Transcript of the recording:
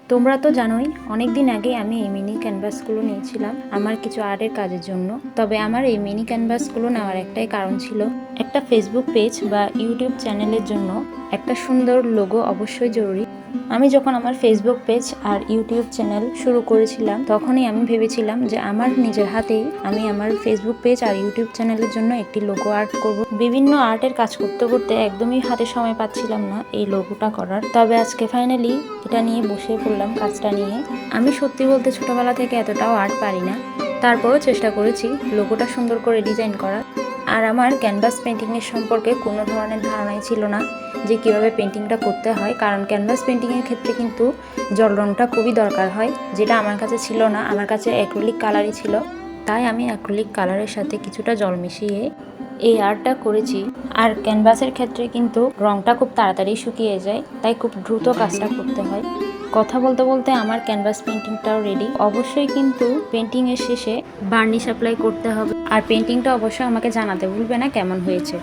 তোমরা তো জানোই অনেক দিন আগে আমি এই মিনি ক্যানভাসগুলো নিয়েছিলাম আমার কিছু আর্টের কাজের জন্য। তবে আমার এই মিনি ক্যানভাসগুলো নেওয়ার একটাই কারণ ছিল, একটা ফেসবুক পেজ বা ইউটিউব চ্যানেলের জন্য একটা সুন্দর লোগো অবশ্যই জরুরি। আমি যখন আমার ফেসবুক পেজ আর ইউটিউব চ্যানেল শুরু করেছিলাম তখনই আমি ভেবেছিলাম যে আমার নিজের হাতেই আমি আমার ফেসবুক পেজ আর ইউটিউব চ্যানেলের জন্য একটি লোগো আর্ট করব। বিভিন্ন আর্টের কাজ করতে করতে একদমই হাতে সময় পাচ্ছিলাম না এই লোগোটা করার। তবে আজকে ফাইনালি এটা নিয়ে বসে পড়লাম কাজটা নিয়ে। আমি সত্যি বলতে ছোটবেলা থেকে এতটাও আর্ট পারি না, তারপরও চেষ্টা করেছি লোগোটা সুন্দর করে ডিজাইন করার। আর আমার ক্যানভাস পেন্টিংয়ের সম্পর্কে কোনো ধরনের ধারণাই ছিল না যে কীভাবে পেন্টিংটা করতে হয়, কারণ ক্যানভাস পেন্টিংয়ের ক্ষেত্রে কিন্তু জল রঙটা খুবই দরকার হয়, যেটা আমার কাছে ছিল না। আমার কাছে অ্যাক্রিলিক কালারই ছিল, তাই আমি অ্যাক্রিলিক কালারের সাথে কিছুটা জল মিশিয়ে এই আর্টটা করেছি। আর ক্যানভাসের ক্ষেত্রে কিন্তু রঙটা খুব তাড়াতাড়ি শুকিয়ে যায়, তাই খুব দ্রুত কাজটা করতে হয়। কথা বলতে বলতে আমার ক্যানভাস পেন্টিংটাও রেডি। অবশ্যই কিন্তু পেন্টিংয়ের শেষে বার্নিশ অ্যাপ্লাই করতে হবে, আর পেন্টিংটা অবশ্যই আমাকে জানাতে ভুলবে না কেমন হয়েছে।